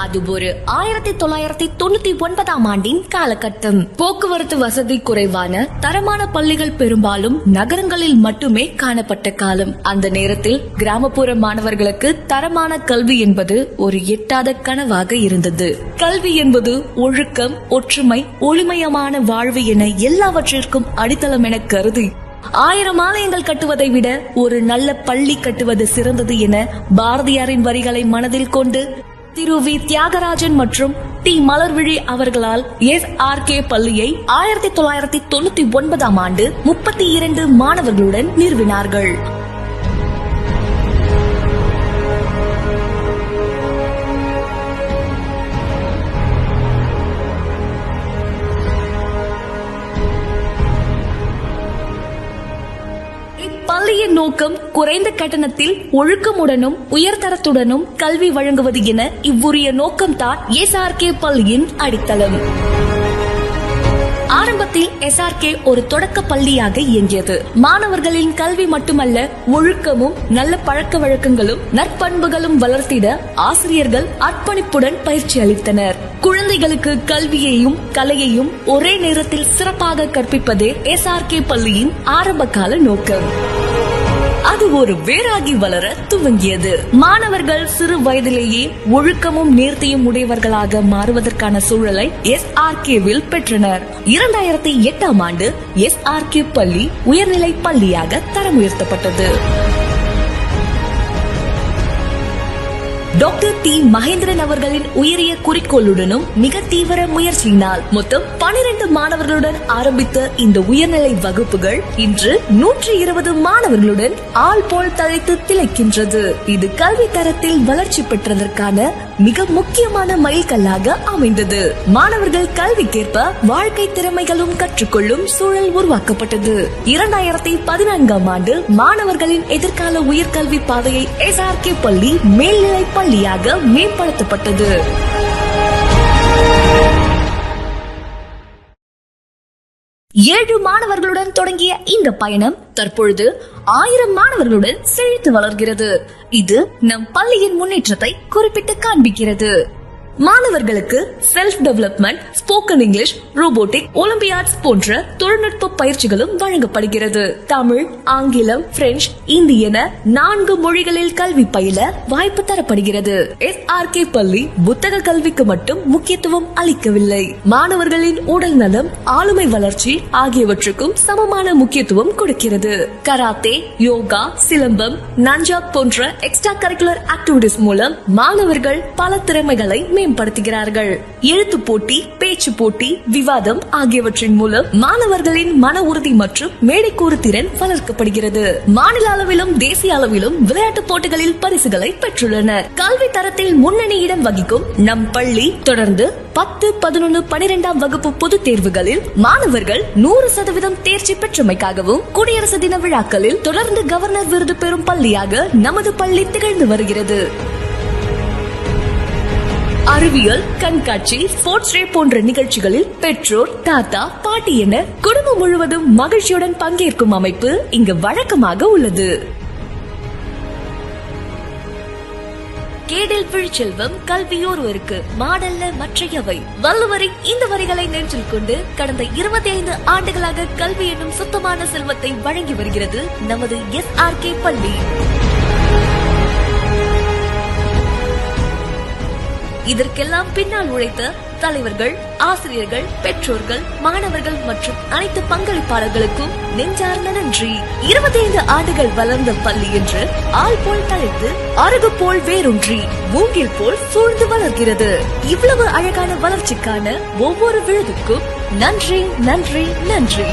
அது ஒரு 1999 ஆண்டின் காலகட்டம். போக்குவரத்து வசதி குறைவான தரமான பள்ளிகள் பெரும்பாலும் நகரங்களில் மட்டுமே காணப்பட்ட காலம். அந்த நேரத்தில் கிராமப்புற மாணவர்களுக்கு தரமான கல்வி என்பது ஒரு எட்டாத கனவாக இருந்தது. கல்வி என்பது ஒழுக்கம், ஒற்றுமை, ஒளிமயமான வாழ்வு என எல்லாவற்றிற்கும் அடித்தளம் என கருதி 1000 ஆலயங்கள் கட்டுவதை விட ஒரு நல்ல பள்ளி கட்டுவது சிறந்தது என பாரதியாரின் வரிகளை மனதில் கொண்டு திரு வி. தியாகராஜன் மற்றும் டி. மலர்விழி அவர்களால் SRK பள்ளியை 1999 ஆண்டு 32 மாணவர்களுடன் நிறுவினார்கள். பள்ளியின் நோக்கம் குறைந்த கட்டணத்தில் ஒழுக்கமுடனும் உயர்தரத்துடனும் கல்வி வழங்குவது என இவ்வுரிய நோக்கம்தான் SRK பள்ளியின் அடித்தளம். ஆரம்பத்தில் SRK ஒரு தொடக்க பள்ளியாக இயங்கியது. மாணவர்களின் கல்வி மட்டுமல்ல, ஒழுக்கமும் நல்ல பழக்க வழக்கங்களும் நற்பண்புகளும் வளர்த்திட ஆசிரியர்கள் அர்ப்பணிப்புடன் பயிற்சி அளித்தனர். குழந்தைகளுக்கு கல்வியையும் கலையையும் ஒரே நேரத்தில் சிறப்பாக கற்பிப்பதே SRK பள்ளியின் ஆரம்ப கால நோக்கம். அது ஒரு வேராகி வளர துவங்கியது. மாணவர்கள் சிறு வயதிலேயே ஒழுக்கமும் நேர்த்தியும் உடையவர்களாக மாறுவதற்கான சூழலை SRKவில் பெற்றனர். 2008 ஆண்டு SRK பள்ளி உயர்நிலை பள்ளியாக தரம் உயர்த்தப்பட்டது. Doctor D. மகேந்திரன் அவர்களின் உயரிய குறிக்கோளுடனும் மிக தீவிர முயற்சியினால் மொத்தம் 12 மாணவர்களுடன் ஆரம்பித்த இந்த உயர்நிலை வகுப்புகள் இன்று 120 மாணவர்களுடன் ஆள் போல் தழைத்து திளைக்கின்றது. இது கல்வி தரத்தில் வளர்ச்சி பெற்றதற்கான மிக முக்கியமான மைல்கல்லாக அமைந்தது. மாணவர்கள் கல்விக்கேற்ப வாழ்க்கை திறமைகளும் கற்றுக்கொள்ளும் சூழல் உருவாக்கப்பட்டது. 2014 ஆண்டு மாணவர்களின் எதிர்கால உயர்கல்வி பாதையை SRK பள்ளி மேல்நிலை பள்ளியாக மேம்படுத்தப்பட்டது. ஏழு மாணவர்களுடன் தொடங்கிய இந்த பயணம் தற்பொழுது 1000 மாணவர்களுடன் செழித்து வளர்கிறது. இது நம் பள்ளியின் முன்னேற்றத்தை குறிப்பிட்டு காண்பிக்கிறது. மாணவர்களுக்கு self development, spoken English, robotic, olympiads போன்ற தொழில்நுட்ப பயிற்சிகளும் வழங்கப்படுகிறது. தமிழ், ஆங்கிலம், பிரெஞ்சு, இந்தி என 4 மொழிகளில் கல்வி பயில வாய்ப்பு தரப்படுகிறது. SRK பள்ளி புத்தக கல்விக்கு மட்டும் முக்கியத்துவம் அளிக்கவில்லை. மாணவர்களின் உடல் நலம், ஆளுமை வளர்ச்சி ஆகியவற்றுக்கும் சமமான முக்கியத்துவம் கொடுக்கிறது. கராத்தே, யோகா, சிலம்பம், நஞ்சாக் போன்ற எக்ஸ்ட்ரா கரிக்குலர் ஆக்டிவிட்டிஸ் மூலம் மாணவர்கள் பல திறமைகளை மேம்படுத்துகிறார்கள். எழுத்து போட்டி, பேச்சு போட்டி, விவாதம் ஆகியவற்றின் மூலம் மாணவர்களின் மன உறுதி மற்றும் மேடைக்கூறு திறன் வளர்க்கப்படுகிறது. மாநில அளவிலும் தேசிய அளவிலும் விளையாட்டு போட்டிகளில் பரிசுகளை பெற்றுள்ளனர். கல்வி தரத்தில் முன்னணி இடம் வகிக்கும் நம் பள்ளி தொடர்ந்து 10, 11, 12ஆம் வகுப்பு பொதுத் தேர்வுகளில் மாணவர்கள் 100% தேர்ச்சி பெற்றமைக்காகவும் குடியரசு தின விழாக்களில் தொடர்ந்து கவர்னர் விருது பெறும் பள்ளியாக நமது பள்ளி திகழ்ந்து வருகிறது. அறிவியல் கண்காட்சி, ஸ்போர்ட்ஸ் டே போன்ற நிகழ்ச்சிகளில் பெற்றோர், தாத்தா, பாட்டி என குடும்பம் முழுவதும் மகிழ்ச்சியுடன் பங்கேற்கும் அமைப்பு இங்கு வழக்கமாக உள்ளது. கேடில் விழிச்செல்வம் கல்வியோர்வருக்கு மாடல்ல மற்றையவை. வள்ளுவரின் இந்த வரிகளை நெஞ்சில் கொண்டு கடந்த 25 ஆண்டுகளாக கல்வி என்னும் சுத்தமான செல்வத்தை வழங்கி வருகிறது நமது SRK பள்ளி. இதற்கெல்லாம் பின்னால் உழைத்த தலைவர்கள், ஆசிரியர்கள், பெற்றோர்கள், மாணவர்கள் மற்றும் அனைத்து பங்களிப்பாளர்களுக்கும் நெஞ்சார்ந்த நன்றி. 25 ஆண்டுகள் வளர்ந்த பள்ளி என்று ஆள் போல் தழைத்து, அருகு போல் வேரூன்றி, மூங்கில் போல் சூழ்ந்து வளர்கிறது. இவ்வளவு அழகான வளர்ச்சிக்கான ஒவ்வொரு விழுதுக்கும் நன்றி, நன்றி, நன்றி.